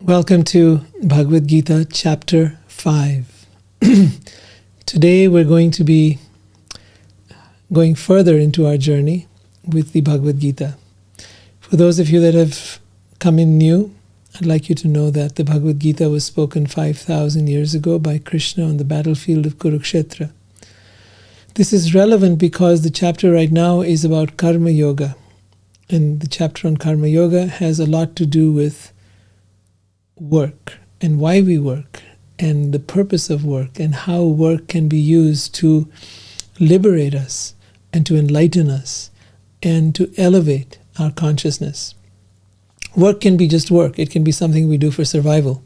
Welcome to Bhagavad Gita, Chapter 5. Today we're going to be going further into our journey with the Bhagavad Gita. For those of you that have come in new, I'd like you to know that the Bhagavad Gita was spoken 5,000 years ago by Krishna on the battlefield of Kurukshetra. This is relevant because the chapter right now is about Karma Yoga. And the chapter on Karma Yoga has a lot to do with work and why we work and the purpose of work and how work can be used to liberate us and to enlighten us and to elevate our consciousness. Work can be just work. It can be something we do for survival,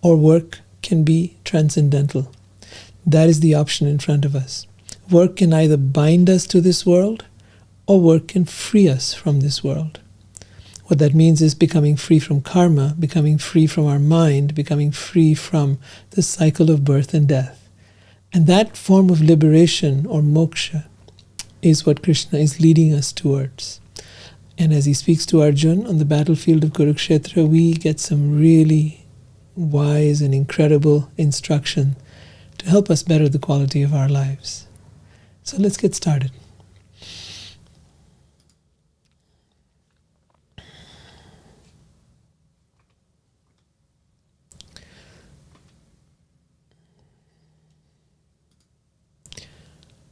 or work can be transcendental. That is the option in front of us. Work can either bind us to this world or work can free us from this world. What that means is becoming free from karma, becoming free from our mind, becoming free from the cycle of birth and death. And that form of liberation or moksha is what Krishna is leading us towards. And as he speaks to Arjuna on the battlefield of Kurukshetra, we get some really wise and incredible instruction to help us better the quality of our lives. So let's get started.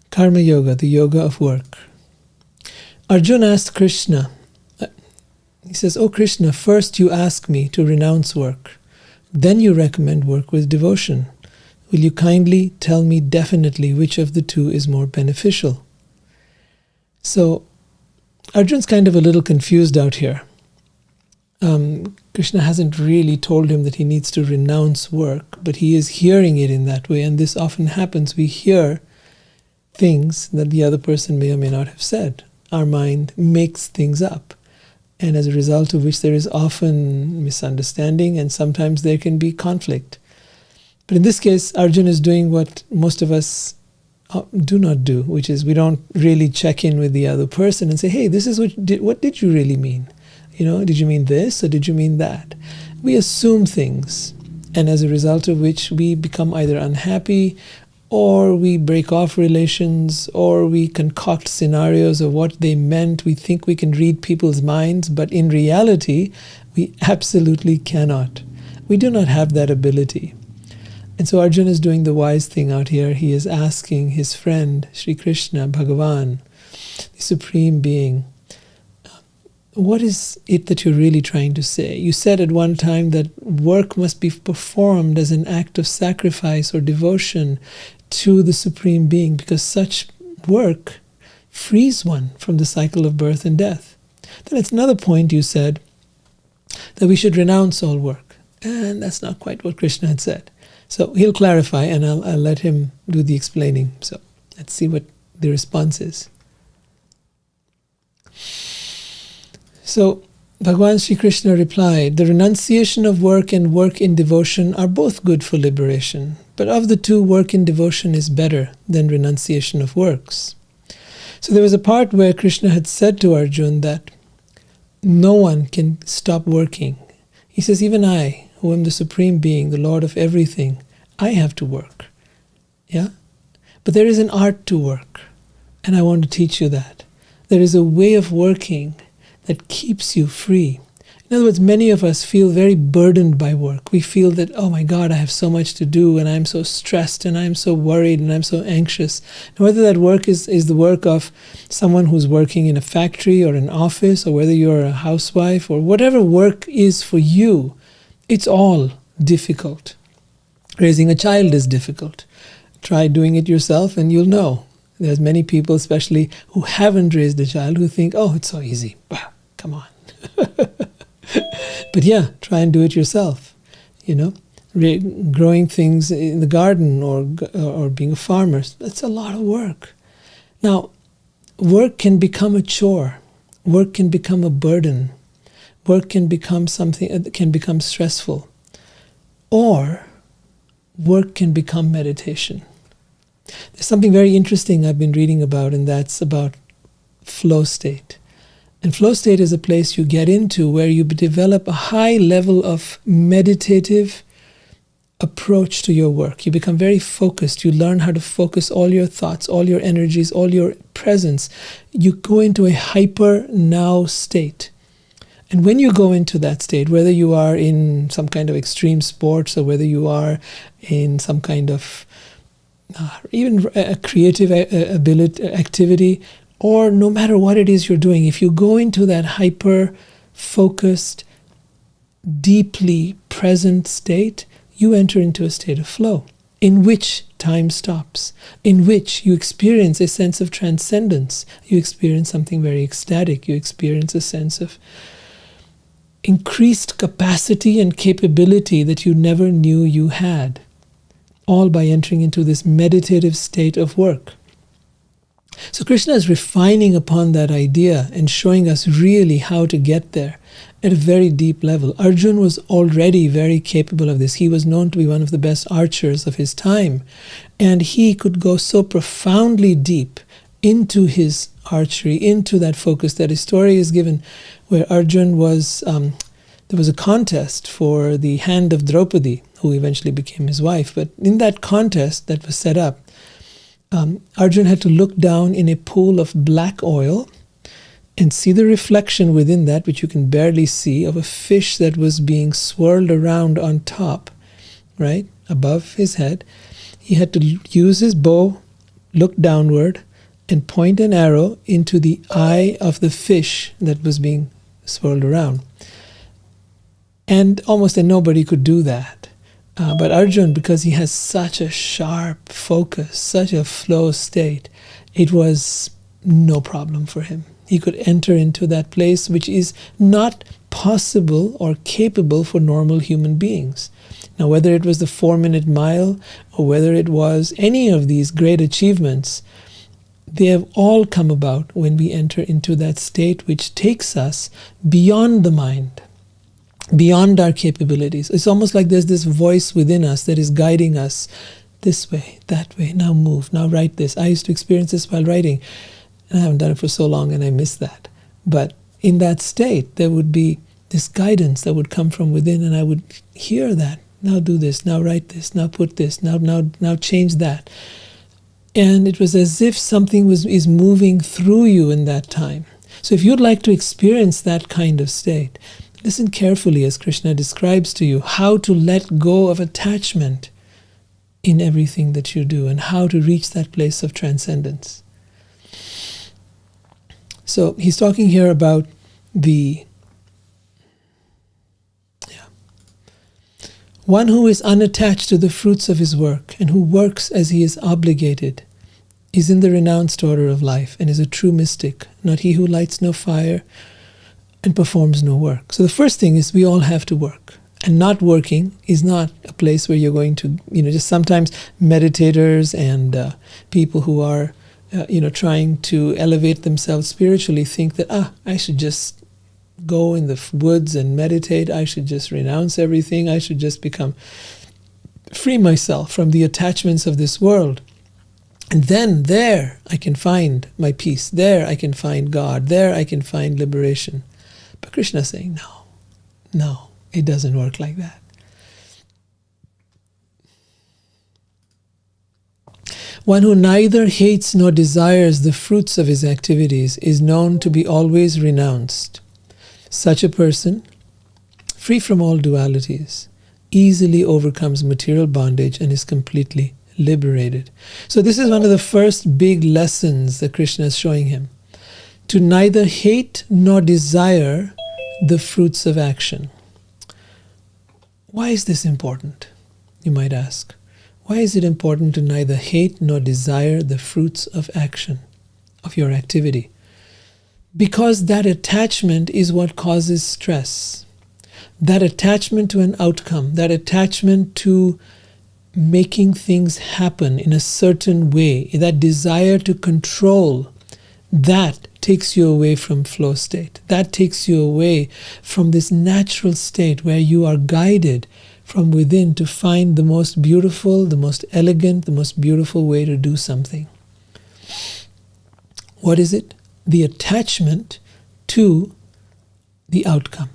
Karma Yoga, the yoga of work. Arjuna asked Krishna, he says, "Oh Krishna, first you ask me to renounce work. Then you recommend work with devotion. Will you kindly tell me definitely which of the two is more beneficial?" So Arjuna's kind of a little confused out here. Krishna hasn't really told him that he needs to renounce work, but he is hearing it in that way, and this often happens. We hear things that the other person may or may not have said. Our mind makes things up, and as a result of which there is often misunderstanding and sometimes there can be conflict. But in this case, Arjuna is doing what most of us do not do, which is we don't really check in with the other person and say, hey, this is what did you really mean? Did you mean this or did you mean that? We assume things, and as a result of which we become either unhappy or we break off relations, or we concoct scenarios of what they meant. We think we can read people's minds, but in reality, we absolutely cannot. We do not have that ability. And so Arjuna is doing the wise thing out here. He is asking his friend, Sri Krishna, Bhagavan, the Supreme Being, what is it that you're really trying to say? You said at one time that work must be performed as an act of sacrifice or devotion to the Supreme Being, because such work frees one from the cycle of birth and death. Then at another point you said that we should renounce all work, and that's not quite what Krishna had said. So he'll clarify, and I'll let him do the explaining. So let's see what the response is. So Bhagavan Sri Krishna replied, "The renunciation of work and work in devotion are both good for liberation, but of the two, work in devotion is better than renunciation of works." So there was a part where Krishna had said to Arjuna that no one can stop working. He says, even I, who am the Supreme Being, the Lord of everything, I have to work. Yeah? But there is an art to work, and I want to teach you that. There is a way of working that keeps you free. In other words, many of us feel very burdened by work. We feel that, oh my God, I have so much to do, and I'm so stressed, and I'm so worried, and I'm so anxious. And whether that work is the work of someone who's working in a factory or an office, or whether you're a housewife, or whatever work is for you, it's all difficult. Raising a child is difficult. Try doing it yourself and you'll know. There's many people, especially who haven't raised a child, who think, oh, it's so easy. Bah, come on. But yeah, try and do it yourself. Growing things in the garden or being a farmer, that's a lot of work. Now, work can become a chore. Work can become a burden. Work can become something that can become stressful. Or work can become meditation. There's something very interesting I've been reading about, and that's about flow state. And flow state is a place you get into where you develop a high level of meditative approach to your work. You become very focused. You learn how to focus all your thoughts, all your energies, all your presence. You go into a hyper now state. And when you go into that state, whether you are in some kind of extreme sports or whether you are in some kind of even a creative ability, activity, or no matter what it is you're doing, if you go into that hyper-focused, deeply present state, you enter into a state of flow, in which time stops, in which you experience a sense of transcendence. You experience something very ecstatic. You experience a sense of increased capacity and capability that you never knew you had, all by entering into this meditative state of work. So Krishna is refining upon that idea and showing us really how to get there at a very deep level. Arjun was already very capable of this. He was known to be one of the best archers of his time, and he could go so profoundly deep into his archery, into that focus, that a story is given where Arjun was, there was a contest for the hand of Draupadi, who eventually became his wife. But in that contest that was set up, Arjun had to look down in a pool of black oil and see the reflection within that, which you can barely see, of a fish that was being swirled around on top, right, above his head. He had to use his bow, look downward, and point an arrow into the eye of the fish that was being swirled around. And almost nobody could do that. But Arjun, because he has such a sharp focus, such a flow state, it was no problem for him. He could enter into that place which is not possible or capable for normal human beings. Now, whether it was the 4-minute mile or whether it was any of these great achievements, they have all come about when we enter into that state which takes us beyond the mind, beyond our capabilities. It's almost like there's this voice within us that is guiding us this way, that way, now move, now write this. I used to experience this while writing, and I haven't done it for so long and I miss that. But in that state, there would be this guidance that would come from within, and I would hear that. Now do this, now write this, now put this, now change that. And it was as if something is moving through you in that time. So if you'd like to experience that kind of state, listen carefully as Krishna describes to you how to let go of attachment in everything that you do and how to reach that place of transcendence. So he's talking here about one who is unattached to the fruits of his work and who works as he is obligated is in the renounced order of life and is a true mystic, not he who lights no fire and performs no work. So the first thing is we all have to work. And not working is not a place where you're going to, just sometimes meditators and people who are, trying to elevate themselves spiritually think that, I should just go in the woods and meditate. I should just renounce everything. I should just free myself from the attachments of this world. And then there I can find my peace. There I can find God. There I can find liberation. But Krishna is saying, no, it doesn't work like that. One who neither hates nor desires the fruits of his activities is known to be always renounced. Such a person, free from all dualities, easily overcomes material bondage and is completely liberated. So this is one of the first big lessons that Krishna is showing him. To neither hate nor desire the fruits of action. Why is this important? You might ask. Why is it important to neither hate nor desire the fruits of action, of your activity? Because that attachment is what causes stress. That attachment to an outcome, that attachment to making things happen in a certain way, that desire to control, that takes you away from flow state. That takes you away from this natural state where you are guided from within to find the most beautiful, the most elegant, the most beautiful way to do something. What is it? The attachment to the outcome.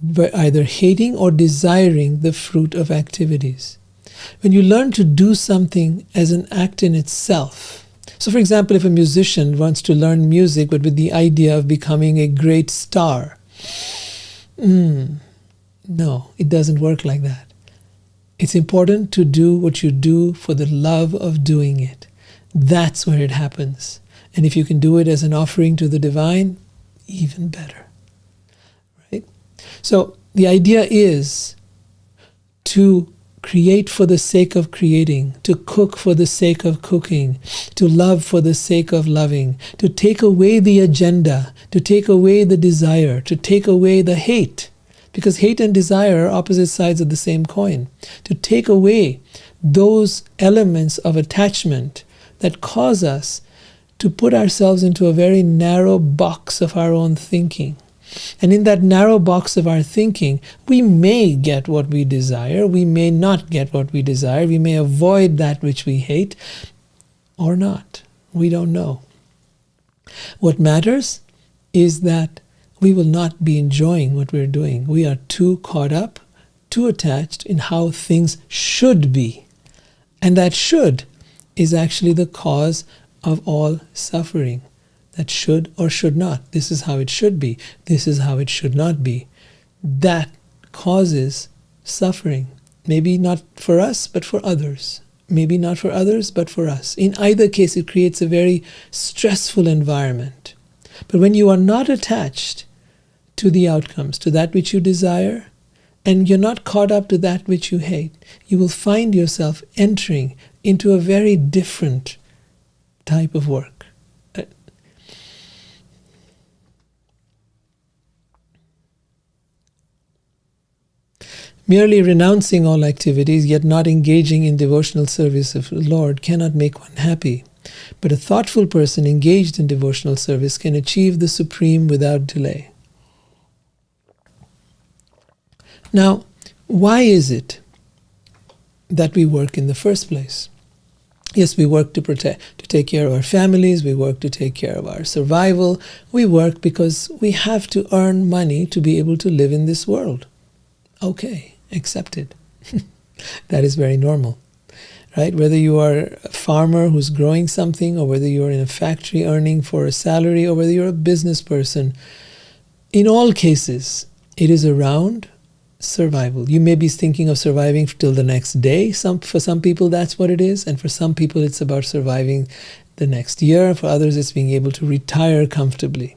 By either hating or desiring the fruit of activities. When you learn to do something as an act in itself, so for example, if a musician wants to learn music but with the idea of becoming a great star, no, it doesn't work like that. It's important to do what you do for the love of doing it. That's where it happens. And if you can do it as an offering to the divine, even better. Right? So the idea is to create for the sake of creating, to cook for the sake of cooking, to love for the sake of loving, to take away the agenda, to take away the desire, to take away the hate. Because hate and desire are opposite sides of the same coin. To take away those elements of attachment that cause us to put ourselves into a very narrow box of our own thinking. And in that narrow box of our thinking, we may get what we desire, we may not get what we desire, we may avoid that which we hate, or not. We don't know. What matters is that we will not be enjoying what we're doing. We are too caught up, too attached in how things should be. And that should is actually the cause of all suffering. That should or should not. This is how it should be. This is how it should not be. That causes suffering. Maybe not for us, but for others. Maybe not for others, but for us. In either case, it creates a very stressful environment. But when you are not attached to the outcomes, to that which you desire, and you're not caught up to that which you hate, you will find yourself entering into a very different type of work. Merely renouncing all activities, yet not engaging in devotional service of the Lord, cannot make one happy. But a thoughtful person engaged in devotional service can achieve the supreme without delay. Now, why is it that we work in the first place? Yes, we work to take care of our families, we work to take care of our survival, we work because we have to earn money to be able to live in this world. Okay, accepted. That is very normal, right? Whether you are a farmer who's growing something, or whether you are in a factory earning for a salary, or whether you're a business person, in all cases, it is around survival. You may be thinking of surviving till the next day. For some people, that's what it is. And for some people, it's about surviving the next year. For others, it's being able to retire comfortably.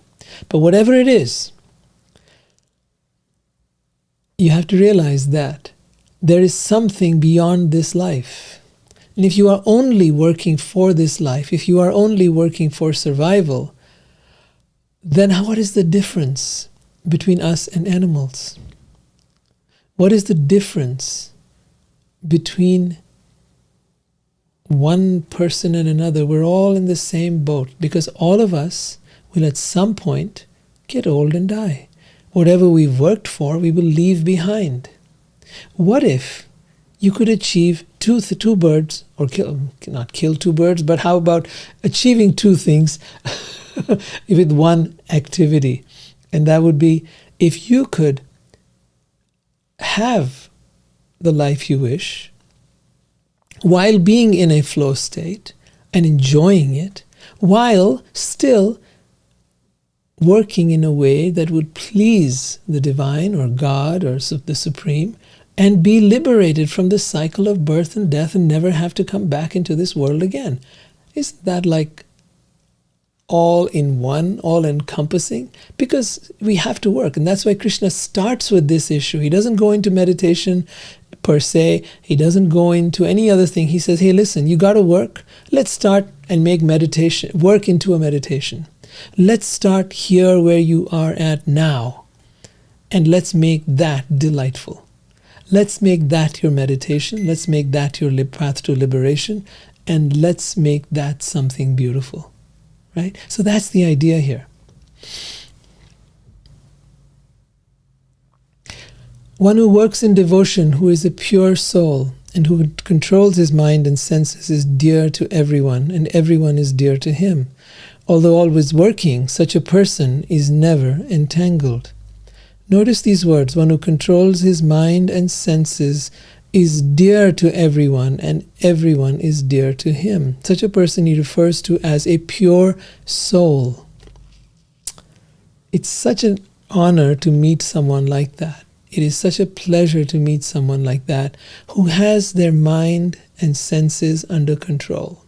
But whatever it is, you have to realize that there is something beyond this life. And if you are only working for this life, if you are only working for survival, then what is the difference between us and animals? What is the difference between one person and another? We're all in the same boat, because all of us will at some point get old and die. Whatever we've worked for, we will leave behind. What if you could achieve two birds, or not kill two birds, but how about achieving two things with one activity? And that would be, if you could have the life you wish while being in a flow state and enjoying it, while still working in a way that would please the divine or God or the Supreme, and be liberated from the cycle of birth and death and never have to come back into this world again. Isn't that like all in one, all encompassing? Because we have to work, and that's why Krishna starts with this issue. He doesn't go into meditation per se. He doesn't go into any other thing. He says, hey, listen, you got to work. Let's start and make meditation, work into a meditation. Let's start here where you are at now, and let's make that delightful. Let's make that your meditation. Let's make that your path to liberation, and let's make that something beautiful. Right? So that's the idea here. One who works in devotion, who is a pure soul, and who controls his mind and senses is dear to everyone, and everyone is dear to him. Although always working, such a person is never entangled. Notice these words: one who controls his mind and senses is dear to everyone, and everyone is dear to him. Such a person he refers to as a pure soul. It's such an honor to meet someone like that. It is such a pleasure to meet someone like that, who has their mind and senses under control.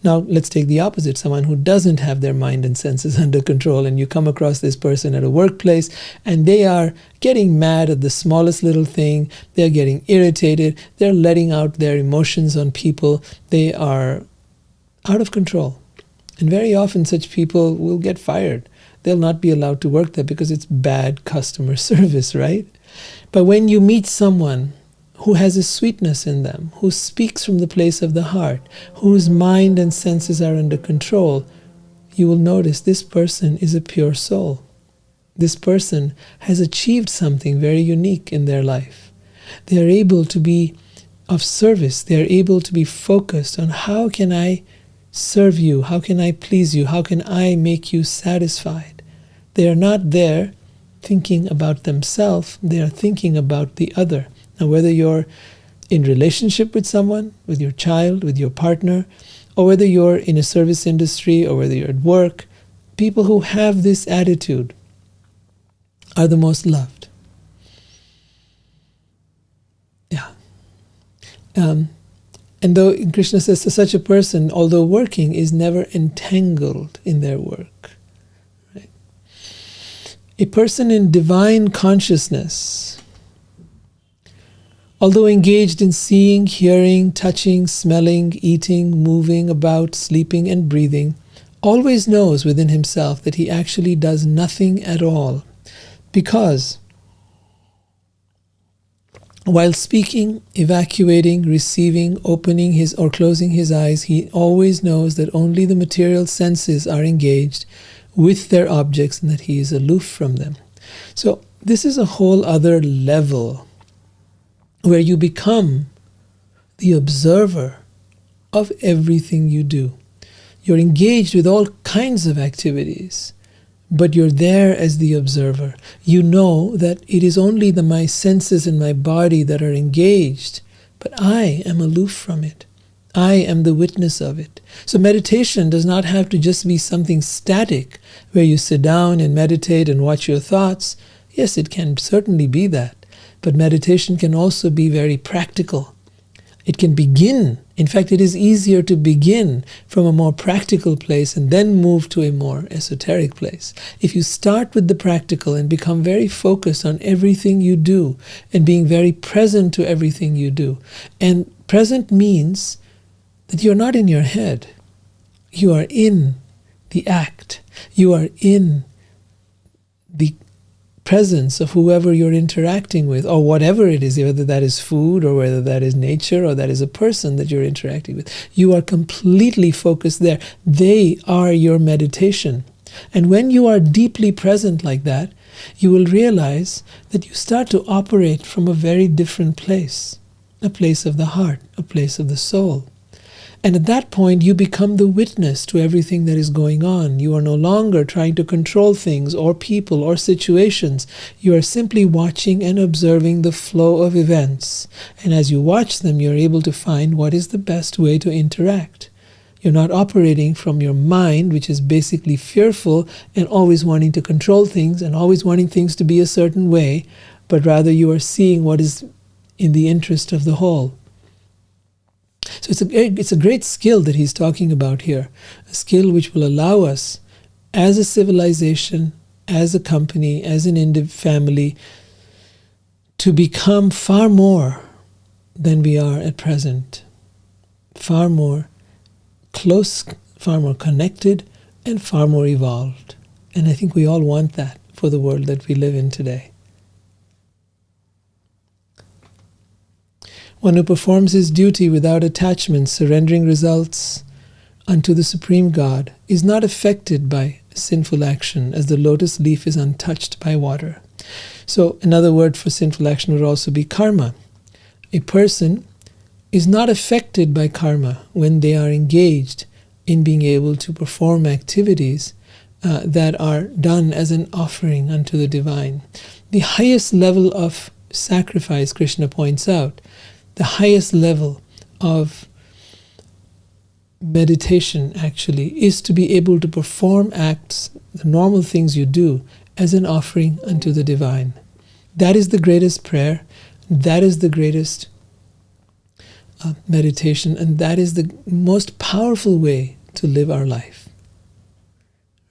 Now, let's take the opposite, someone who doesn't have their mind and senses under control, and you come across this person at a workplace, and they are getting mad at the smallest little thing, they're getting irritated, they're letting out their emotions on people, they are out of control. And very often such people will get fired. They'll not be allowed to work there because it's bad customer service, right? But when you meet someone who has a sweetness in them, who speaks from the place of the heart, whose mind and senses are under control, you will notice this person is a pure soul. This person has achieved something very unique in their life. They are able to be of service. They are able to be focused on how can I serve you, how can I please you, how can I make you satisfied. They are not there thinking about themselves, they are thinking about the other. Now, whether you're in relationship with someone, with your child, with your partner, or whether you're in a service industry, or whether you're at work, people who have this attitude are the most loved. Yeah. And though Krishna says to such a person, although working, is never entangled in their work. Right? A person in divine consciousness, although engaged in seeing, hearing, touching, smelling, eating, moving about, sleeping, and breathing, always knows within himself that he actually does nothing at all, because while speaking, evacuating, receiving, opening his or closing his eyes, he always knows that only the material senses are engaged with their objects and that he is aloof from them. So this is a whole other level where you become the observer of everything you do. You're engaged with all kinds of activities, but you're there as the observer. You know that it is only my senses and my body that are engaged, but I am aloof from it. I am the witness of it. So meditation does not have to just be something static, where you sit down and meditate and watch your thoughts. Yes, it can certainly be that. But meditation can also be very practical. It can begin, in fact, it is easier to begin from a more practical place and then move to a more esoteric place. If you start with the practical and become very focused on everything you do and being very present to everything you do, and present means that you're not in your head. You are in the act. You are in the presence of whoever you're interacting with, or whatever it is, whether that is food or whether that is nature or that is a person that you're interacting with. You are completely focused there. They are your meditation. And when you are deeply present like that, you will realize that you start to operate from a very different place, a place of the heart, a place of the soul. And at that point, you become the witness to everything that is going on. You are no longer trying to control things or people or situations. You are simply watching and observing the flow of events. And as you watch them, you're able to find what is the best way to interact. You're not operating from your mind, which is basically fearful and always wanting to control things and always wanting things to be a certain way, but rather you are seeing what is in the interest of the whole. So it's a great skill that he's talking about here, a skill which will allow us as a civilization, as a company, as an family, to become far more than we are at present, far more close, far more connected, and far more evolved. And I think we all want that for the world that we live in today. One who performs his duty without attachment, surrendering results unto the Supreme God, is not affected by sinful action, as the lotus leaf is untouched by water. So another word for sinful action would also be karma. A person is not affected by karma when they are engaged in being able to perform activities that are done as an offering unto the divine. The highest level of sacrifice, Krishna points out, the highest level of meditation actually is to be able to perform acts, the normal things you do, as an offering unto the divine. That is the greatest prayer, that is the greatest meditation, and that is the most powerful way to live our life.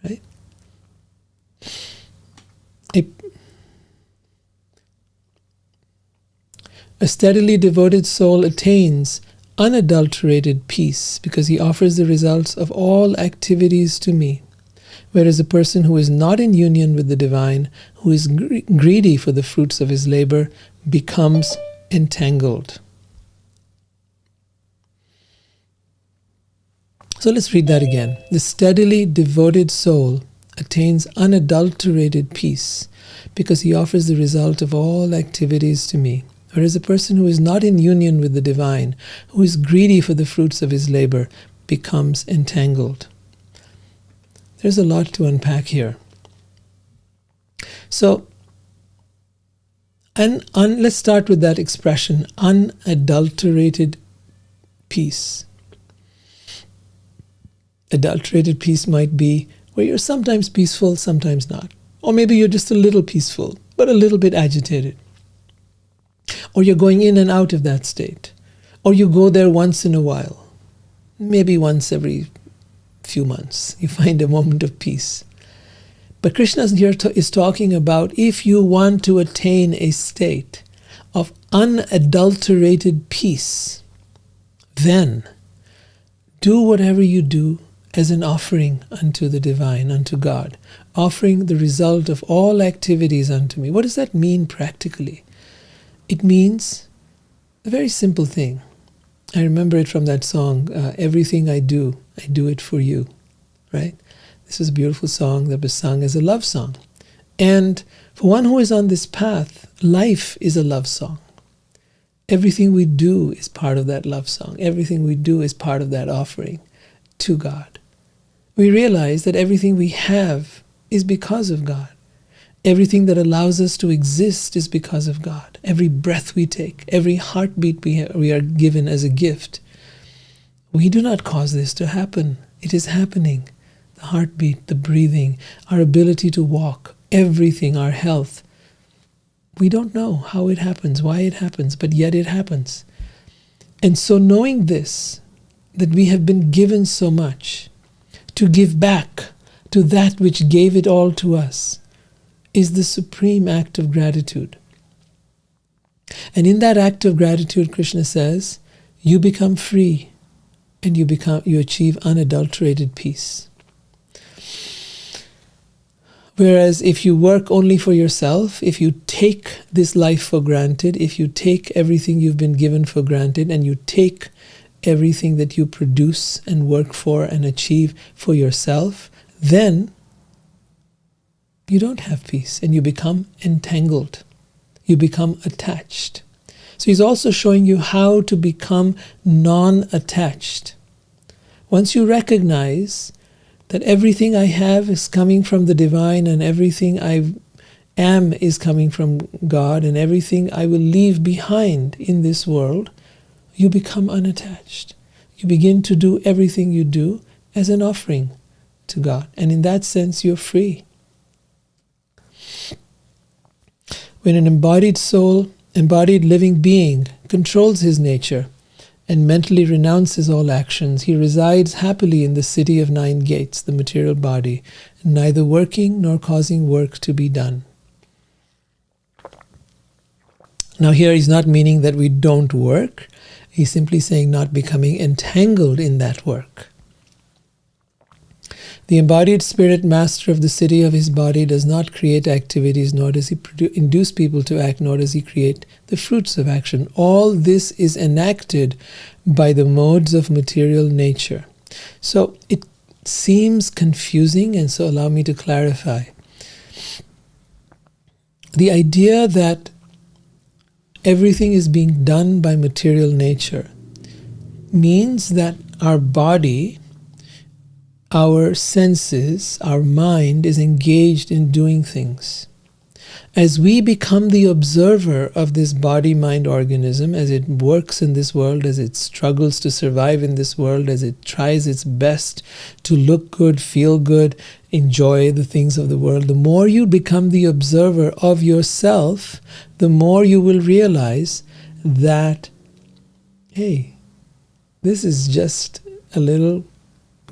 Right? A steadily devoted soul attains unadulterated peace because he offers the results of all activities to me. Whereas a person who is not in union with the divine, who is greedy for the fruits of his labor, becomes entangled. So let's read that again. The steadily devoted soul attains unadulterated peace because he offers the result of all activities to me. Whereas a person who is not in union with the divine, who is greedy for the fruits of his labor, becomes entangled. There's a lot to unpack here. So, let's start with that expression, unadulterated peace. Adulterated peace might be where you're sometimes peaceful, sometimes not. Or maybe you're just a little peaceful, but a little bit agitated. Or you're going in and out of that state. Or you go there once in a while. Maybe once every few months. You find a moment of peace. But Krishna is talking about if you want to attain a state of unadulterated peace, then do whatever you do as an offering unto the divine, unto God. Offering the result of all activities unto me. What does that mean practically? It means a very simple thing. I remember it from that song, Everything I Do It For You, right? This is a beautiful song that was sung as a love song. And for one who is on this path, life is a love song. Everything we do is part of that love song. Everything we do is part of that offering to God. We realize that everything we have is because of God. Everything that allows us to exist is because of God. Every breath we take, every heartbeat we are given as a gift. We do not cause this to happen. It is happening. The heartbeat, the breathing, our ability to walk, everything, our health. We don't know how it happens, why it happens, but yet it happens. And so knowing this, that we have been given so much, to give back to that which gave it all to us, is the supreme act of gratitude. And in that act of gratitude, Krishna says, you become free and you achieve unadulterated peace. Whereas if you work only for yourself, if you take this life for granted, if you take everything you've been given for granted, and you take everything that you produce and work for and achieve for yourself, then you don't have peace and you become entangled. You become attached. So he's also showing you how to become non-attached. Once you recognize that everything I have is coming from the divine and everything I am is coming from God and everything I will leave behind in this world, you become unattached. You begin to do everything you do as an offering to God. And in that sense, you're free. When an embodied soul, embodied living being, controls his nature and mentally renounces all actions, he resides happily in the city of 9 gates, the material body, neither working nor causing work to be done. Now here he's not meaning that we don't work. He's simply saying not becoming entangled in that work. The embodied spirit master of the city of his body does not create activities, nor does he induce people to act, nor does he create the fruits of action. All this is enacted by the modes of material nature. So it seems confusing, and so allow me to clarify. the idea that everything is being done by material nature means that our body, our senses, our mind is engaged in doing things. As we become the observer of this body-mind organism, as it works in this world, as it struggles to survive in this world, as it tries its best to look good, feel good, enjoy the things of the world, the more you become the observer of yourself, the more you will realize that, hey, this is just a little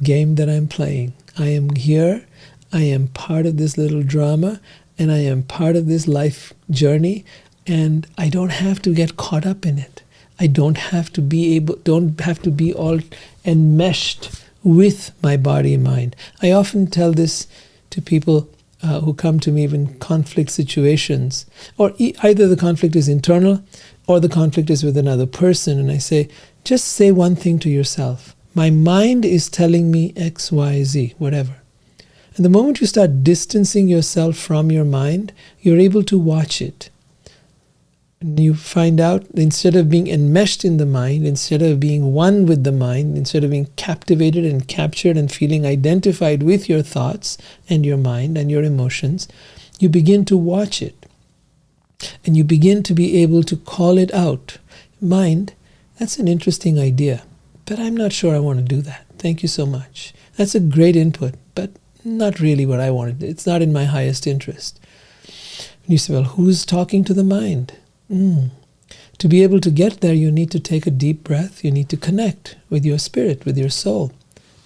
game that I'm playing. I am here, I am part of this little drama, and I am part of this life journey, and I don't have to get caught up in it. I don't have to be all enmeshed with my body and mind. I often tell this to people who come to me in conflict situations, or either the conflict is internal or the conflict is with another person, and I say, just say one thing to yourself. My mind is telling me X, Y, Z, whatever. And the moment you start distancing yourself from your mind, you're able to watch it. And you find out, instead of being enmeshed in the mind, instead of being one with the mind, instead of being captivated and captured and feeling identified with your thoughts and your mind and your emotions, you begin to watch it. And you begin to be able to call it out. Mind, that's an interesting idea, but I'm not sure I want to do that. Thank you so much. That's a great input, but not really what I wanted. It's not in my highest interest. And you say, well, who's talking to the mind? To be able to get there, you need to take a deep breath. You need to connect with your spirit, with your soul,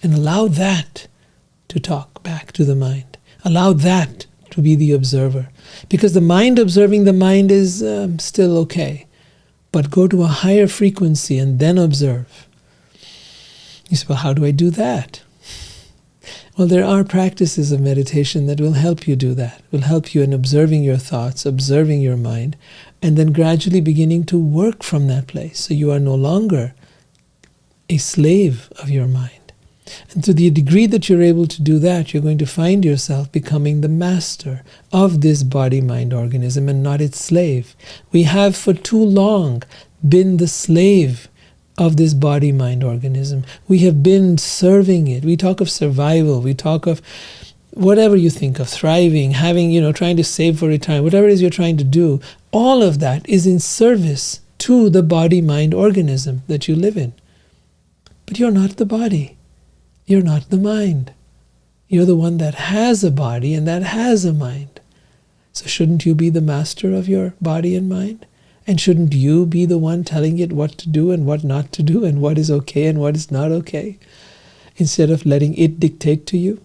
and allow that to talk back to the mind. Allow that to be the observer. Because the mind observing the mind is still okay. But go to a higher frequency and then observe. You say, well, how do I do that? Well, there are practices of meditation that will help you do that, will help you in observing your thoughts, observing your mind, and then gradually beginning to work from that place. So you are no longer a slave of your mind. And to the degree that you're able to do that, you're going to find yourself becoming the master of this body-mind organism and not its slave. We have for too long been the slave of this body-mind organism. We have been serving it. We talk of survival. We talk of whatever you think of, thriving, having, trying to save for retirement, whatever it is you're trying to do. All of that is in service to the body-mind organism that you live in. But you're not the body. You're not the mind. You're the one that has a body and that has a mind. So shouldn't you be the master of your body and mind? And shouldn't you be the one telling it what to do and what not to do and what is okay and what is not okay, instead of letting it dictate to you?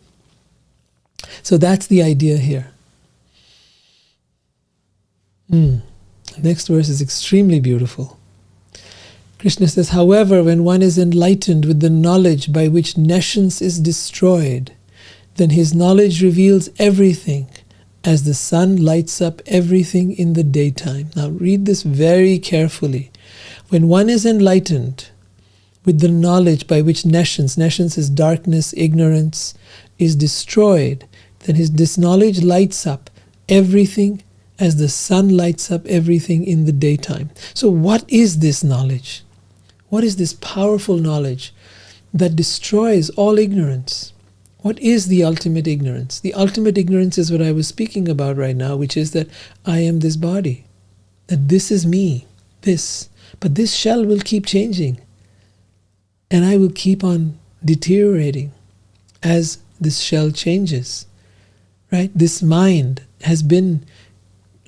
So that's the idea here. The next verse is extremely beautiful. Krishna says, however, when one is enlightened with the knowledge by which nescience is destroyed, then his knowledge reveals everything, as the sun lights up everything in the daytime. Now read this very carefully. When one is enlightened with the knowledge by which nescience is darkness, ignorance, is destroyed, then this knowledge lights up everything as the sun lights up everything in the daytime. So what is this knowledge? What is this powerful knowledge that destroys all ignorance? What is the ultimate ignorance? The ultimate ignorance is what I was speaking about right now, which is that I am this body, that this is me, this. But this shell will keep changing, and I will keep on deteriorating as this shell changes, right? This mind has been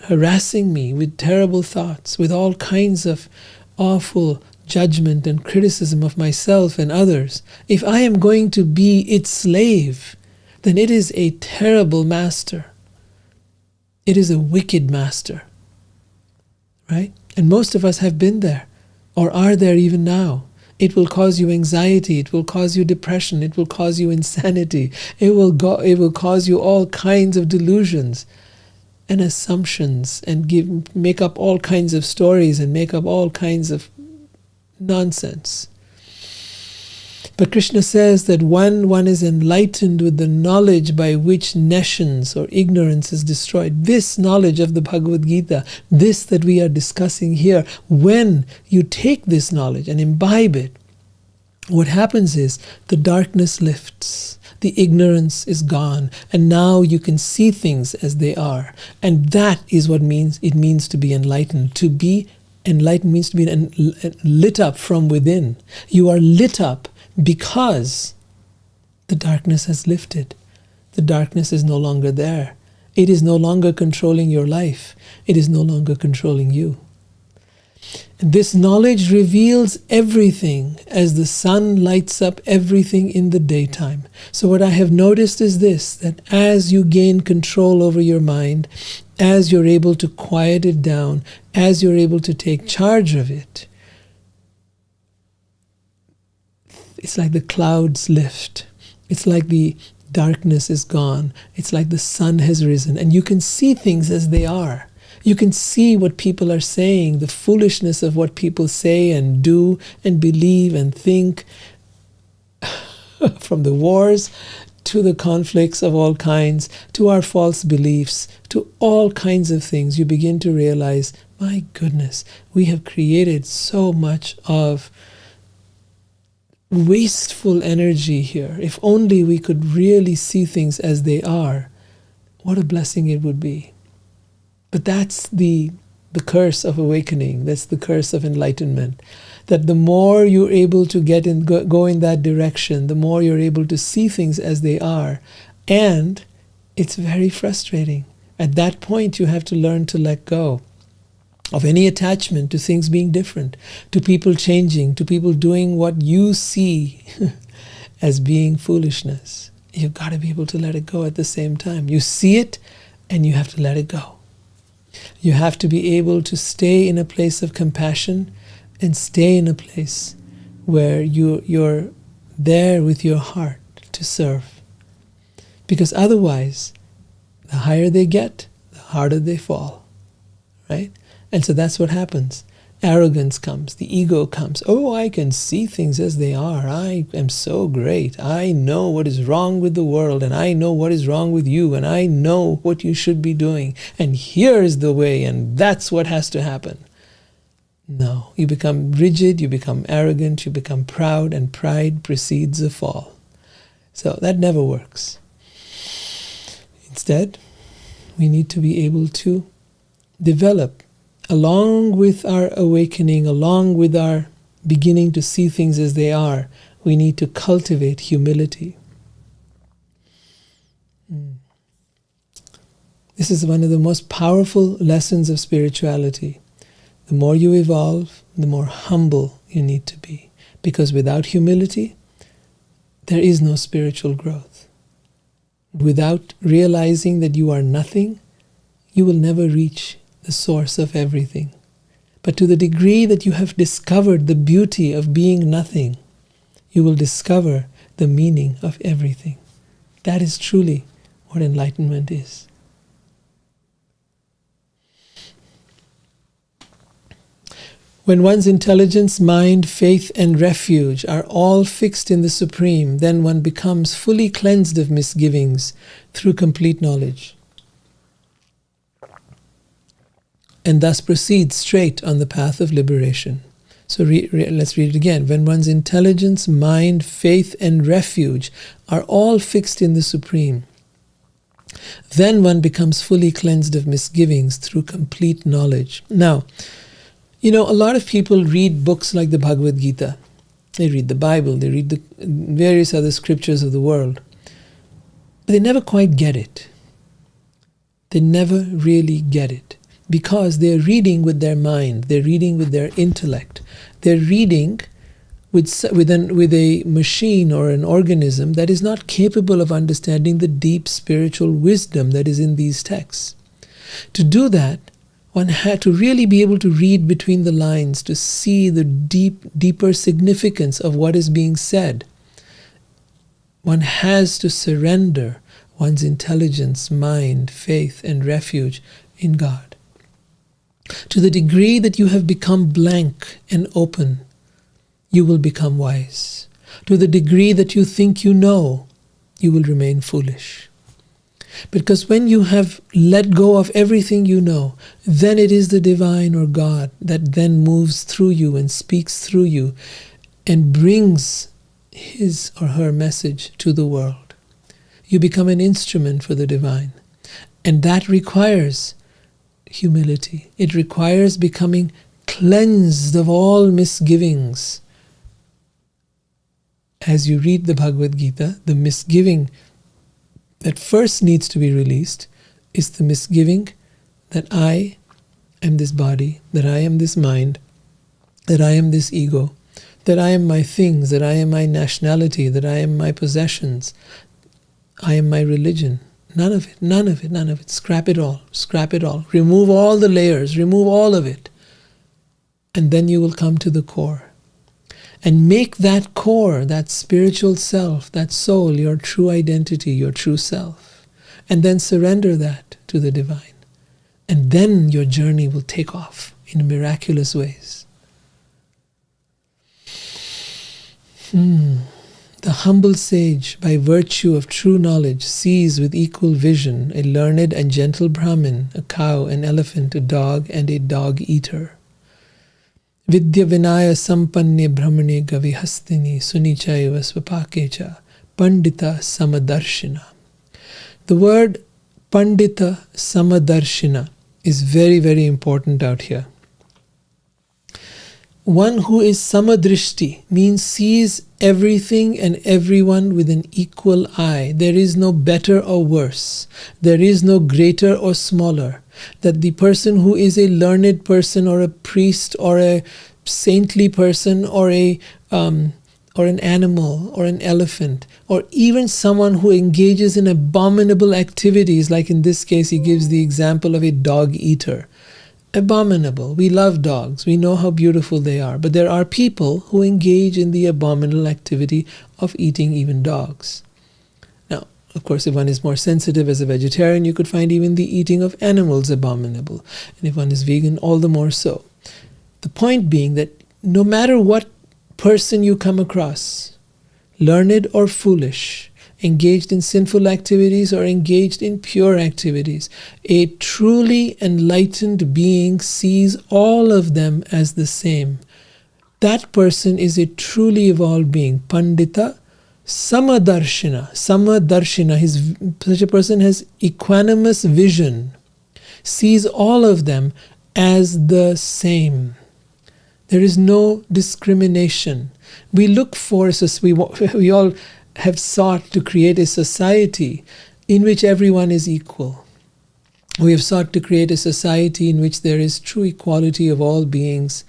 harassing me with terrible thoughts, with all kinds of awful judgment and criticism of myself and others. If I am going to be its slave, then it is a terrible master. It is a wicked master, right? And most of us have been there, or are there even now. It will cause you anxiety, it will cause you depression, it will cause you insanity, it will cause you all kinds of delusions and assumptions, and make up all kinds of stories and make up all kinds of nonsense. But Krishna says that when one is enlightened with the knowledge by which nescience or ignorance is destroyed, this knowledge of the Bhagavad Gita, this that we are discussing here, when you take this knowledge and imbibe it, what happens is the darkness lifts, the ignorance is gone, and now you can see things as they are. And that is what it means to be enlightened. To be enlightened means to be lit up from within. You are lit up because the darkness has lifted. The darkness is no longer there. It is no longer controlling your life. It is no longer controlling you. This knowledge reveals everything as the sun lights up everything in the daytime. So what I have noticed is this, that as you gain control over your mind, as you're able to quiet it down, as you're able to take charge of it, it's like the clouds lift. It's like the darkness is gone. It's like the sun has risen, and you can see things as they are. You can see what people are saying, the foolishness of what people say and do and believe and think, from the wars to the conflicts of all kinds, to our false beliefs, to all kinds of things. You begin to realize, my goodness, we have created so much of wasteful energy here. If only we could really see things as they are, what a blessing it would be. But that's the curse of awakening. That's the curse of enlightenment. That the more you're able to go in that direction, the more you're able to see things as they are. And it's very frustrating. At that point, you have to learn to let go of any attachment to things being different, to people changing, to people doing what you see as being foolishness. You've got to be able to let it go at the same time. You see it and you have to let it go. You have to be able to stay in a place of compassion and stay in a place where you're there with your heart to serve. Because otherwise, the higher they get, the harder they fall. Right? And so that's what happens. Arrogance comes, the ego comes. Oh, I can see things as they are. I am so great. I know what is wrong with the world, and I know what is wrong with you, and I know what you should be doing. And here is the way, and that's what has to happen. No, you become rigid, you become arrogant, you become proud, and pride precedes a fall. So that never works. Instead, we need to be able to develop, along with our awakening, along with our beginning to see things as they are, we need to cultivate humility. This is one of the most powerful lessons of spirituality. The more you evolve, the more humble you need to be. Because without humility, there is no spiritual growth. Without realizing that you are nothing, you will never reach the source of everything. But to the degree that you have discovered the beauty of being nothing, you will discover the meaning of everything. That is truly what enlightenment is. When one's intelligence, mind, faith, and refuge are all fixed in the Supreme, then one becomes fully cleansed of misgivings through complete knowledge, and thus proceeds straight on the path of liberation. So let's read it again. When one's intelligence, mind, faith, and refuge are all fixed in the Supreme, then one becomes fully cleansed of misgivings through complete knowledge. Now, a lot of people read books like the Bhagavad Gita. They read the Bible, they read the various other scriptures of the world. But they never quite get it. They never really get it. Because they're reading with their mind, they're reading with their intellect, they're reading with a machine or an organism that is not capable of understanding the deep spiritual wisdom that is in these texts. To do that, one had to really be able to read between the lines, to see the deeper significance of what is being said. One has to surrender one's intelligence, mind, faith, and refuge in God. To the degree that you have become blank and open, you will become wise. To the degree that you think you know, you will remain foolish. Because when you have let go of everything you know, then it is the divine or God that then moves through you and speaks through you and brings his or her message to the world. You become an instrument for the divine. And that requires humility. It requires becoming cleansed of all misgivings. As you read the Bhagavad Gita, the misgiving that first needs to be released is the misgiving that I am this body, that I am this mind, that I am this ego, that I am my things, that I am my nationality, that I am my possessions, I am my religion. None of it, none of it, none of it. Scrap it all, scrap it all. Remove all the layers, remove all of it. And then you will come to the core. And make that core, that spiritual self, that soul, your true identity, your true self. And then surrender that to the divine. And then your journey will take off in miraculous ways. The humble sage, by virtue of true knowledge, sees with equal vision a learned and gentle Brahmin, a cow, an elephant, a dog, and a dog-eater. Vidya vinaya sampanne brahmane gavihastini sunichaiva svapakecha pandita samadarshina. The word pandita samadarshina is very, very important out here. One who is samadrishti means sees everything and everyone with an equal eye. There is no better or worse. There is no greater or smaller. That the person who is a learned person or a priest or a saintly person or an animal or an elephant or even someone who engages in abominable activities, like in this case he gives the example of a dog eater. Abominable. We love dogs. We know how beautiful they are. But there are people who engage in the abominable activity of eating even dogs. Now, of course, if one is more sensitive as a vegetarian, you could find even the eating of animals abominable. And if one is vegan, all the more so. The point being that no matter what person you come across, learned or foolish, engaged in sinful activities or engaged in pure activities, a truly enlightened being sees all of them as the same. That person is a truly evolved being. Pandita Samadarshina. Samadarshina. Such a person has equanimous vision, sees all of them as the same. There is no discrimination. We look for, we all have sought to create a society in which everyone is equal. We have sought to create a society in which there is true equality of all beings,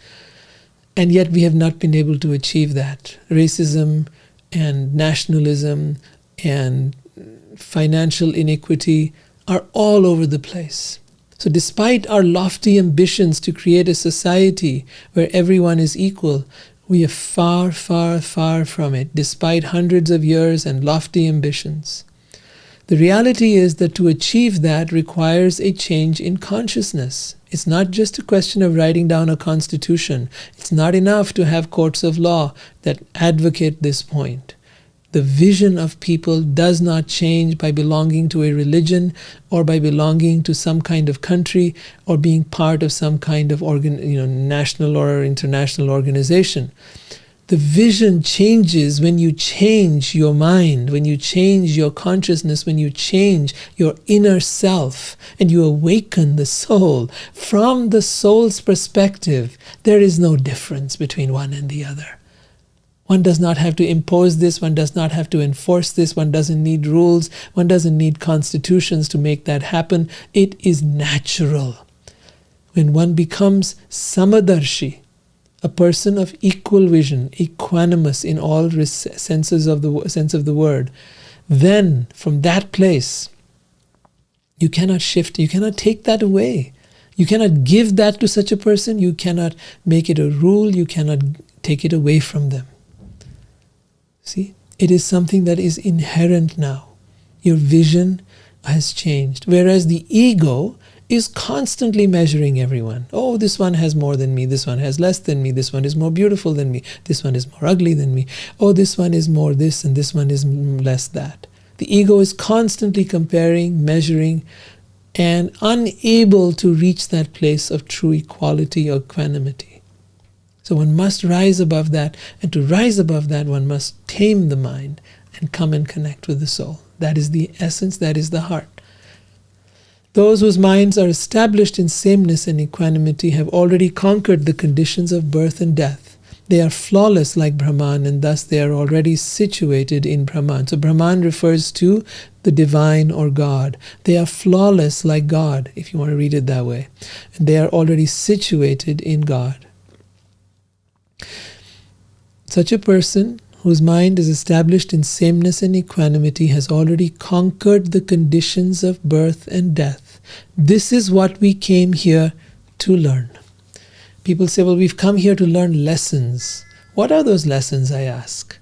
and yet we have not been able to achieve that. Racism and nationalism and financial inequity are all over the place. So despite our lofty ambitions to create a society where everyone is equal, we are far, far, far from it, despite hundreds of years and lofty ambitions. The reality is that to achieve that requires a change in consciousness. It's not just a question of writing down a constitution. It's not enough to have courts of law that advocate this point. The vision of people does not change by belonging to a religion or by belonging to some kind of country or being part of some kind of national or international organization. The vision changes when you change your mind, when you change your consciousness, when you change your inner self and you awaken the soul. From the soul's perspective, there is no difference between one and the other. One does not have to impose this, one does not have to enforce this, one doesn't need rules, one doesn't need constitutions to make that happen. It is natural. When one becomes samadarshi, a person of equal vision, equanimous in all sense of the word, then from that place, you cannot shift, you cannot take that away. You cannot give that to such a person, you cannot make it a rule, you cannot take it away from them. See, it is something that is inherent now. Your vision has changed. Whereas the ego is constantly measuring everyone. Oh, this one has more than me, this one has less than me, this one is more beautiful than me, this one is more ugly than me, oh, this one is more this and this one is less that. The ego is constantly comparing, measuring, and unable to reach that place of true equality or equanimity. So one must rise above that, and to rise above that one must tame the mind and come and connect with the soul. That is the essence, that is the heart. Those whose minds are established in sameness and equanimity have already conquered the conditions of birth and death. They are flawless like Brahman, and thus they are already situated in Brahman. So Brahman refers to the divine or God. They are flawless like God, if you want to read it that way. And they are already situated in God. Such a person whose mind is established in sameness and equanimity has already conquered the conditions of birth and death. This is what we came here to learn. People say, well, we've come here to learn lessons. What are those lessons, I ask?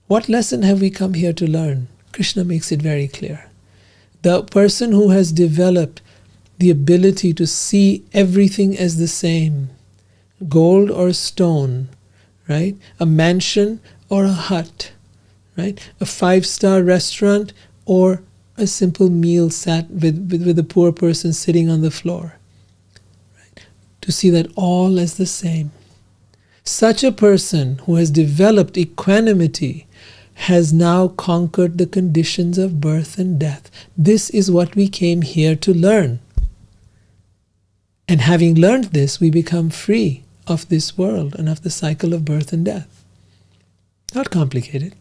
What lesson have we come here to learn? Krishna makes it very clear. The person who has developed the ability to see everything as the same, gold or stone, right? A mansion or a hut, right? A 5-star restaurant or a simple meal sat with a poor person sitting on the floor, right? To see that all as the same. Such a person who has developed equanimity has now conquered the conditions of birth and death. This is what we came here to learn. And having learned this, we become free of this world and of the cycle of birth and death. Not complicated,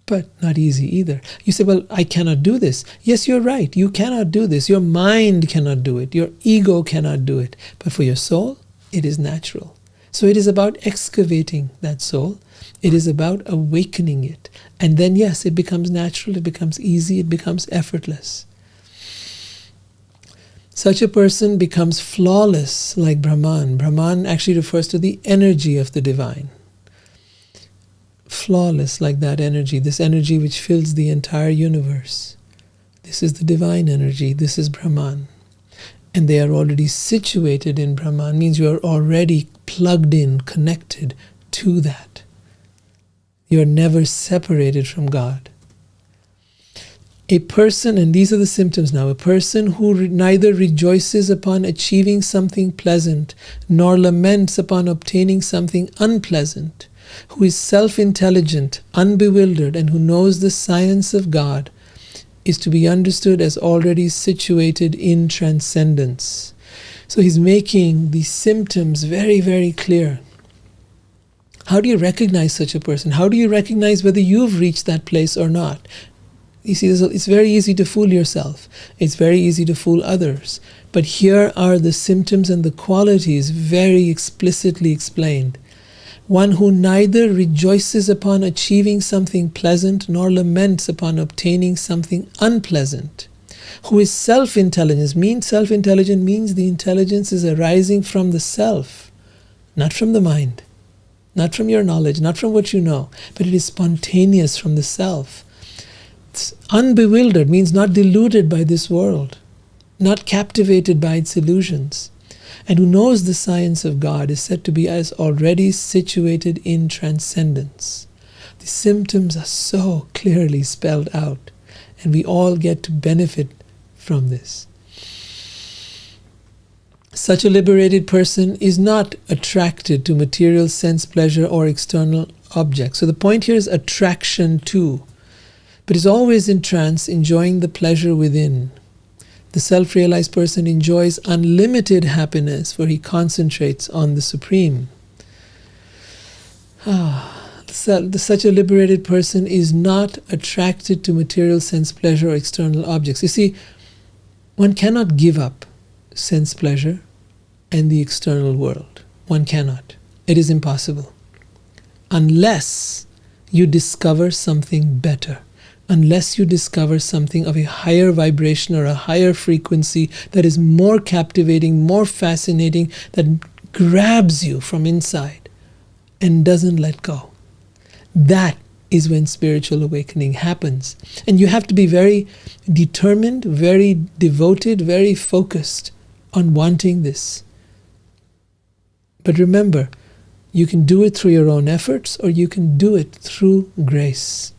but not easy either. You say, well, I cannot do this. Yes, you're right. You cannot do this. Your mind cannot do it. Your ego cannot do it. But for your soul, it is natural. So it is about excavating that soul. It is about awakening it. And then, yes, it becomes natural, it becomes easy, it becomes effortless. Such a person becomes flawless like Brahman. Brahman actually refers to the energy of the divine. Flawless like that energy, this energy which fills the entire universe. This is the divine energy, this is Brahman. And they are already situated in Brahman, means you are already plugged in, connected to that. You are never separated from God. A person, and these are the symptoms now, a person who neither rejoices upon achieving something pleasant, nor laments upon obtaining something unpleasant, who is self-intelligent, unbewildered, and who knows the science of God, is to be understood as already situated in transcendence. So he's making these symptoms very, very clear. How do you recognize such a person? How do you recognize whether you've reached that place or not? You see, it's very easy to fool yourself. It's very easy to fool others. But here are the symptoms and the qualities very explicitly explained. One who neither rejoices upon achieving something pleasant nor laments upon obtaining something unpleasant. Who is self-intelligent. Self-intelligent means the intelligence is arising from the self, not from the mind, not from your knowledge, not from what you know, but it is spontaneous from the self. It's unbewildered means not deluded by this world, not captivated by its illusions. And who knows the science of God is said to be as already situated in transcendence. The symptoms are so clearly spelled out, and we all get to benefit from this. Such a liberated person is not attracted to material sense pleasure or external objects. So the point here is attraction to, but is always in trance, enjoying the pleasure within. The self-realized person enjoys unlimited happiness, for he concentrates on the Supreme. Such a liberated person is not attracted to material sense pleasure or external objects. You see, one cannot give up sense pleasure and the external world. One cannot. It is impossible. Unless you discover something better. Unless you discover something of a higher vibration or a higher frequency that is more captivating, more fascinating, that grabs you from inside and doesn't let go. That is when spiritual awakening happens. And you have to be very determined, very devoted, very focused on wanting this. But remember, you can do it through your own efforts, or you can do it through grace.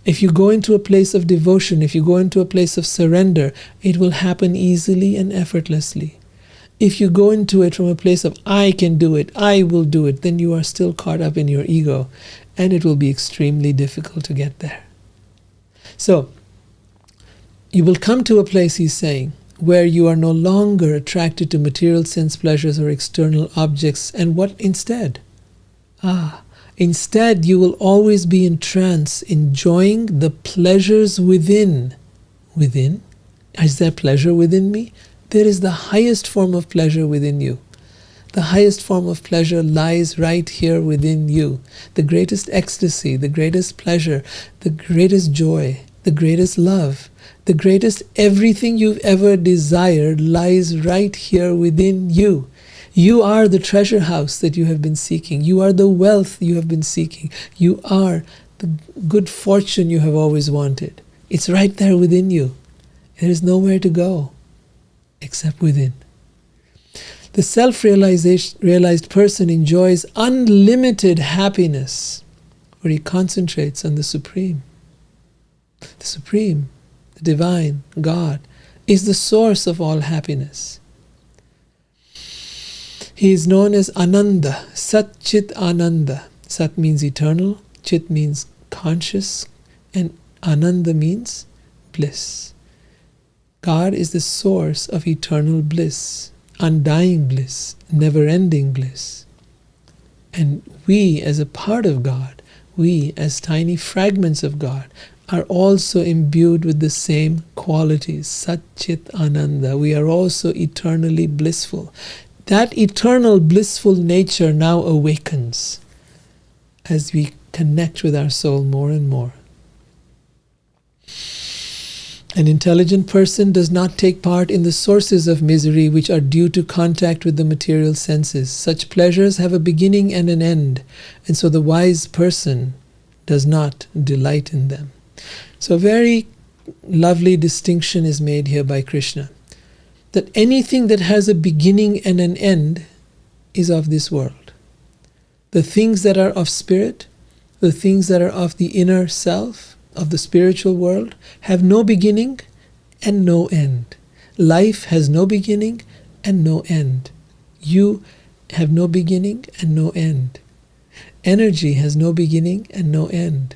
If you go into a place of devotion, if you go into a place of surrender, it will happen easily and effortlessly. If you go into it from a place of, I can do it, I will do it, then you are still caught up in your ego, and it will be extremely difficult to get there. So, you will come to a place, he's saying, where you are no longer attracted to material sense pleasures or external objects, and what instead? Instead you will always be in trance, enjoying the pleasures within. Within? Is there pleasure within me? There is the highest form of pleasure within you. The highest form of pleasure lies right here within you. The greatest ecstasy, the greatest pleasure, the greatest joy, the greatest love, the greatest everything you've ever desired lies right here within you. You are the treasure house that you have been seeking. You are the wealth you have been seeking. You are the good fortune you have always wanted. It's right there within you. There is nowhere to go except within. The self-realized person enjoys unlimited happiness, where he concentrates on the Supreme. The Supreme, the Divine, God, is the source of all happiness. He is known as Ananda, Sat Chit Ananda. Sat means eternal, Chit means conscious, and Ananda means bliss. God is the source of eternal bliss, undying bliss, never-ending bliss. And we, as a part of God, we, as tiny fragments of God, are also imbued with the same qualities, Sat Chit Ananda. We are also eternally blissful. That eternal blissful nature now awakens as we connect with our soul more and more. An intelligent person does not take part in the sources of misery which are due to contact with the material senses. Such pleasures have a beginning and an end, and so the wise person does not delight in them. So a very lovely distinction is made here by Krishna, that anything that has a beginning and an end is of this world. The things that are of spirit, the things that are of the inner self, of the spiritual world, have no beginning and no end. Life has no beginning and no end. You have no beginning and no end. Energy has no beginning and no end.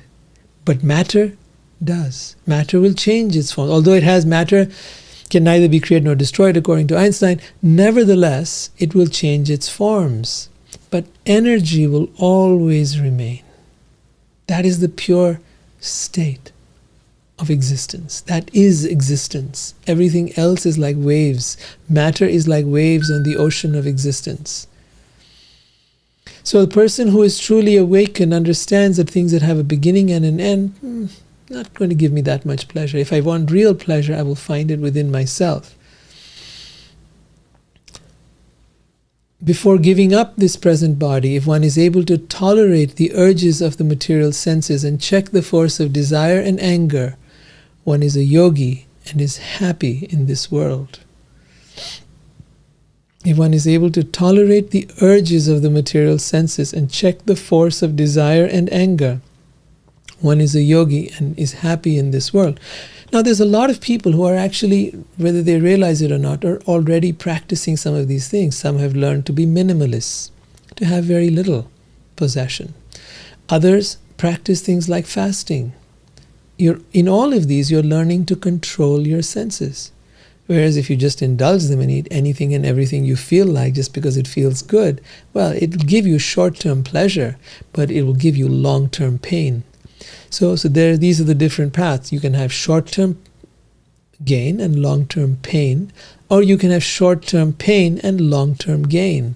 But matter does. Matter will change its form. Although it has matter, can neither be created nor destroyed according to Einstein, nevertheless it will change its forms. But energy will always remain. That is the pure state of existence. That is existence. Everything else is like waves. Matter is like waves on the ocean of existence. So the person who is truly awakened understands that things that have a beginning and an end, not going to give me that much pleasure. If I want real pleasure, I will find it within myself. Before giving up this present body, if one is able to tolerate the urges of the material senses and check the force of desire and anger, one is a yogi and is happy in this world. If one is able to tolerate the urges of the material senses and check the force of desire and anger, one is a yogi and is happy in this world. Now there's a lot of people who are actually, whether they realize it or not, are already practicing some of these things. Some have learned to be minimalists, to have very little possession. Others practice things like fasting. In all of these, you're learning to control your senses. Whereas if you just indulge them and eat anything and everything you feel like just because it feels good, well, it'll give you short-term pleasure, but it will give you long-term pain. So these are the different paths. You can have short-term gain and long-term pain, or you can have short-term pain and long-term gain.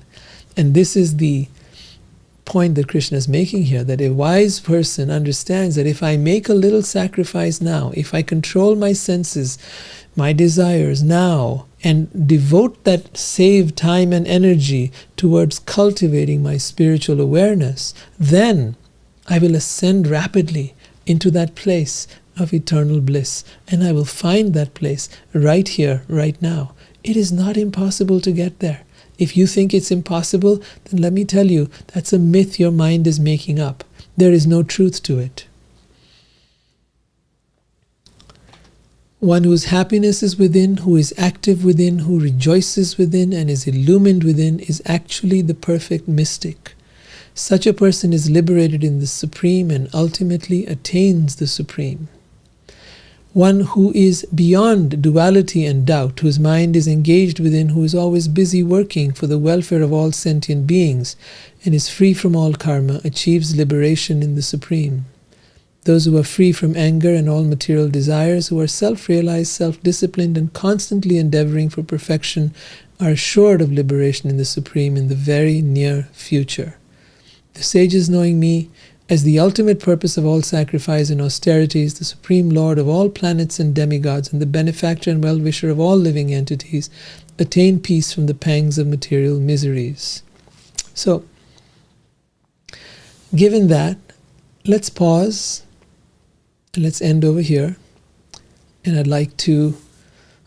And this is the point that Krishna is making here, that a wise person understands that if I make a little sacrifice now, if I control my senses, my desires now, and devote that saved time and energy towards cultivating my spiritual awareness, then I will ascend rapidly into that place of eternal bliss, and I will find that place right here, right now. It is not impossible to get there. If you think it's impossible, then let me tell you, that's a myth your mind is making up. There is no truth to it. One whose happiness is within, who is active within, who rejoices within, and is illumined within, is actually the perfect mystic. Such a person is liberated in the Supreme and ultimately attains the Supreme. One who is beyond duality and doubt, whose mind is engaged within, who is always busy working for the welfare of all sentient beings, and is free from all karma, achieves liberation in the Supreme. Those who are free from anger and all material desires, who are self-realized, self-disciplined, and constantly endeavoring for perfection, are assured of liberation in the Supreme in the very near future. The sages, knowing me as the ultimate purpose of all sacrifice and austerities, the Supreme Lord of all planets and demigods, and the benefactor and well-wisher of all living entities, attain peace from the pangs of material miseries. So, given that, let's pause. Let's end over here, and I'd like to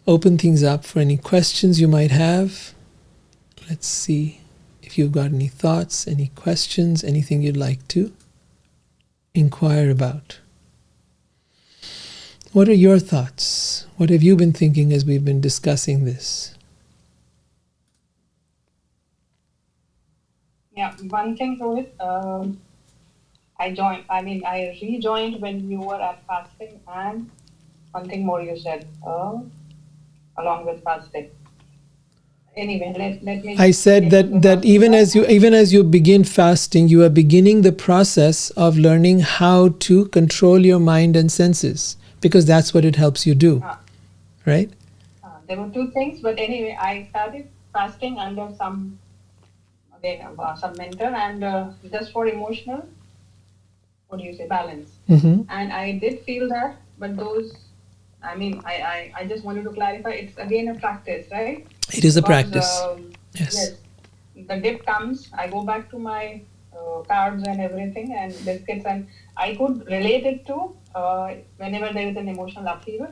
open things up for any questions you might have. Let's see if you've got any thoughts, any questions, anything you'd like to inquire about. What are your thoughts? What have you been thinking as we've been discussing this? Yeah, one thing, Rohit, I rejoined when you were at fasting, and one thing more you said, along with fasting. Anyway, let me. I said that even as you begin fasting, you are beginning the process of learning how to control your mind and senses, because that's what it helps you do, right? There were two things, but anyway, I started fasting under some mentor, and just for emotional, balance. Mm-hmm. And I did feel that, but I just wanted to clarify, it's again a practice, right? It is a practice. Yes. The dip comes, I go back to my cards and everything and biscuits, and I could relate it to whenever there is an emotional upheaval,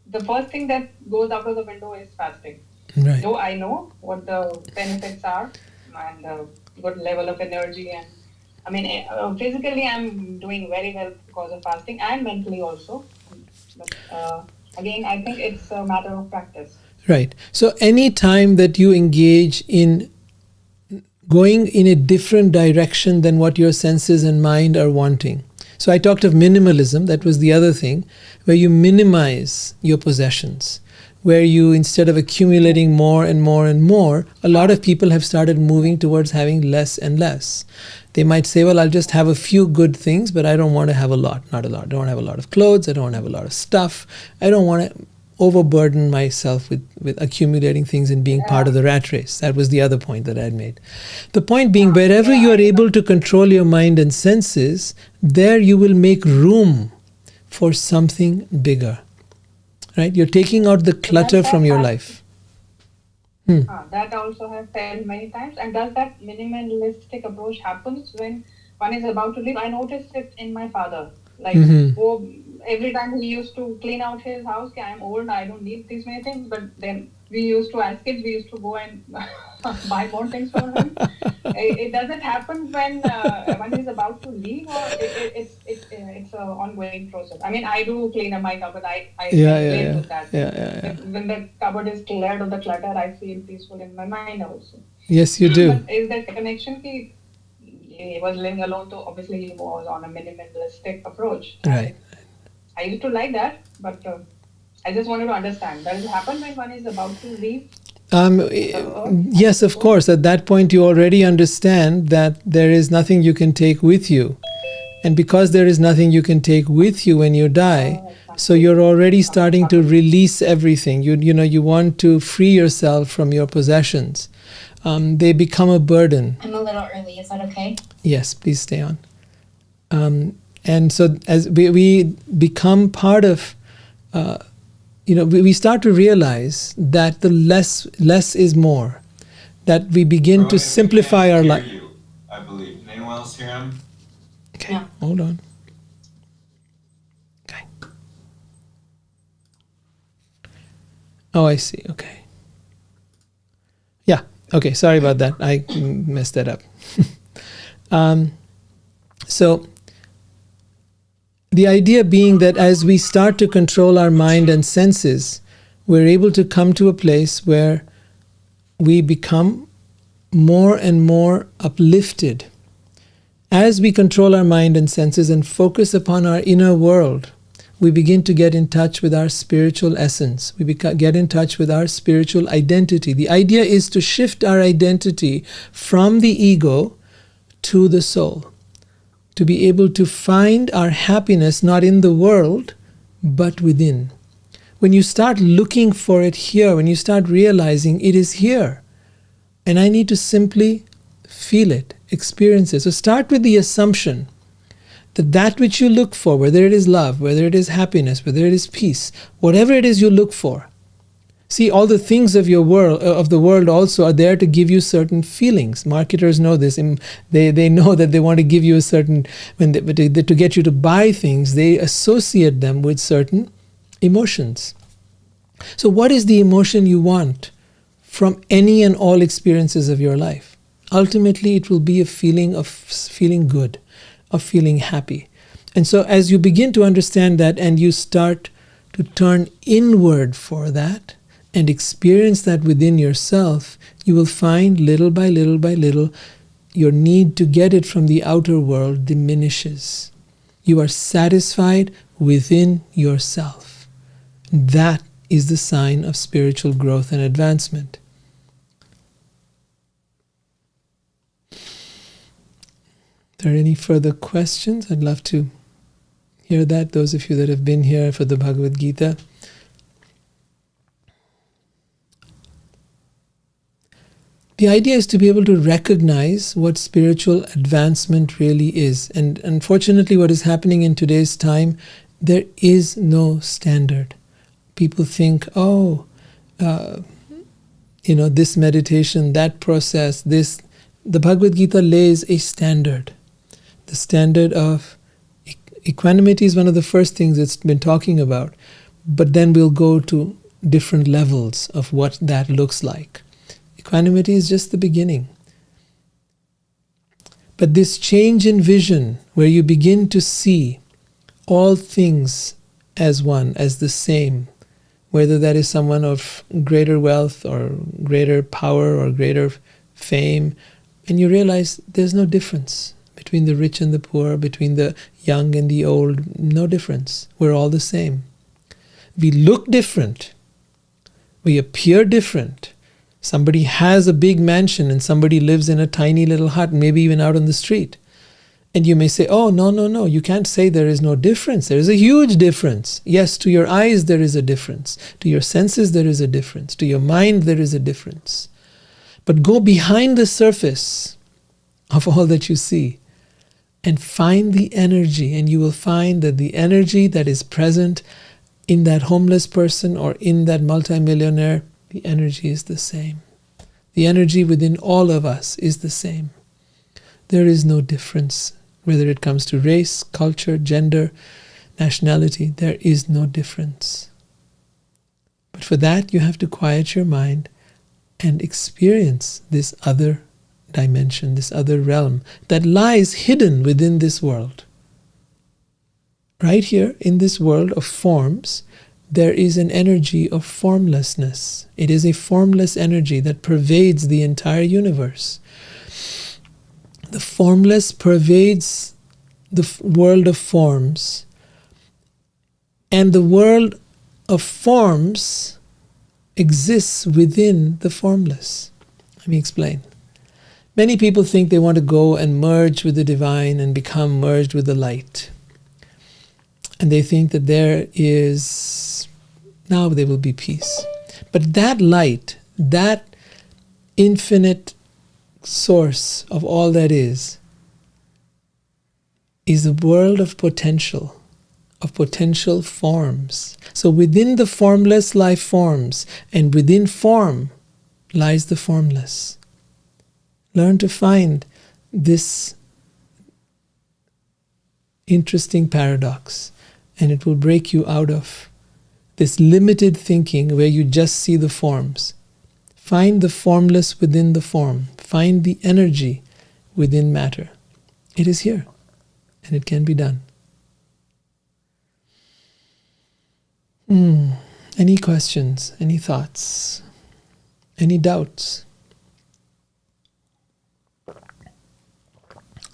the first thing that goes out of the window is fasting. Right. Though I know what the benefits are and good level of energy, and physically I'm doing very well because of fasting, and mentally also. But again, I think it's a matter of practice. Right. So any time that you engage in going in a different direction than what your senses and mind are wanting. So I talked of minimalism, that was the other thing, where you minimize your possessions, where you, instead of accumulating more and more and more, a lot of people have started moving towards having less and less. They might say, well, I'll just have a few good things, but I don't want to have a lot, not a lot. I don't want to have a lot of clothes, I don't want to have a lot of stuff, I don't want to overburden myself with accumulating things and being part of the rat race. That was the other point that I had made. The point being, wherever you are able to control your mind and senses, there you will make room for something bigger. Right? You're taking out the clutter from your life. That also have felt many times. And does that minimalistic approach happens when one is about to leave? I noticed it in my father. Like, every time he used to clean out his house, I'm old, I don't need these many things. But then we used to, as kids, we used to go and buy more things for him. It doesn't happen when one is about to leave, or it's an ongoing process. I mean, I do clean up my cupboard. I relate with that. When the cupboard is cleared of the clutter, I feel peaceful in my mind also. Yes, you do. But is there connection? He was living alone, so obviously he was on a minimalistic approach. Right. I used to like that, but I just wanted to understand. Does it happen when one is about to leave? Yes, of course. At that point, you already understand that there is nothing you can take with you. And because there is nothing you can take with you when you die, so you're already starting to release everything. You want to free yourself from your possessions. They become a burden. I'm a little early. Is that okay? Yes, please stay on. And so as we become part of, we start to realize that the less is more, that we begin to simplify our life. I believe. Can anyone else hear him? Okay, hold on. Okay. Oh, I see. Okay. Yeah. Okay. Sorry about that. I messed that up. So the idea being that as we start to control our mind and senses, we're able to come to a place where we become more and more uplifted. As we control our mind and senses and focus upon our inner world, we begin to get in touch with our spiritual essence. We get in touch with our spiritual identity. The idea is to shift our identity from the ego to the soul, to be able to find our happiness not in the world, but within. When you start looking for it here, when you start realizing it is here, and I need to simply feel it, experience it. So start with the assumption that that which you look for, whether it is love, whether it is happiness, whether it is peace, whatever it is you look for. See, all the things of your world, of the world also are there to give you certain feelings. Marketers know this. They know that they want to give you a certain, to get you to buy things, they associate them with certain emotions. So what is the emotion you want from any and all experiences of your life? Ultimately, it will be a feeling of feeling good, of feeling happy. And so as you begin to understand that and you start to turn inward for that and experience that within yourself, you will find little by little by little, your need to get it from the outer world diminishes. You are satisfied within yourself. That is the sign of spiritual growth and advancement. Are there any further questions? I'd love to hear that, those of you that have been here for the Bhagavad Gita. The idea is to be able to recognize what spiritual advancement really is. And unfortunately, what is happening in today's time, there is no standard. People think, this meditation, that process, this. The Bhagavad Gita lays a standard. The standard of equanimity is one of the first things it's been talking about. But then we'll go to different levels of what that looks like. Equanimity is just the beginning. But this change in vision, where you begin to see all things as one, as the same, whether that is someone of greater wealth or greater power or greater fame, and you realize there's no difference between the rich and the poor, between the young and the old, no difference. We're all the same. We look different. We appear different. Somebody has a big mansion and somebody lives in a tiny little hut, maybe even out on the street. And you may say, oh, no, you can't say there is no difference. There is a huge difference. Yes, to your eyes there is a difference. To your senses there is a difference. To your mind there is a difference. But go behind the surface of all that you see and find the energy, and you will find that the energy that is present in that homeless person or in that multimillionaire, the energy is the same. The energy within all of us is the same. There is no difference, whether it comes to race, culture, gender, nationality, there is no difference. But for that, you have to quiet your mind and experience this other dimension, this other realm that lies hidden within this world. Right here in this world of forms, there is an energy of formlessness. It is a formless energy that pervades the entire universe. The formless pervades the world of forms, and the world of forms exists within the formless. Let me explain. Many people think they want to go and merge with the divine and become merged with the light. And they think that now there will be peace. But that light, that infinite source of all that is a world of potential forms. So within the formless lie forms, and within form lies the formless. Learn to find this interesting paradox, and it will break you out of this limited thinking where you just see the forms. Find the formless within the form. Find the energy within matter. It is here, and it can be done. Any questions? Any thoughts? Any doubts?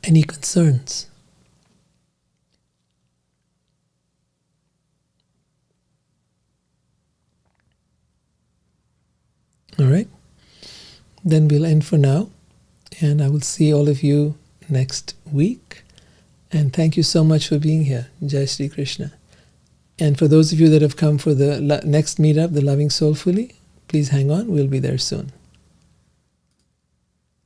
Any concerns? All right. Then we'll end for now. And I will see all of you next week. And thank you so much for being here. Jai Shri Krishna. And for those of you that have come for the next meetup, the Loving Soulfully, please hang on. We'll be there soon.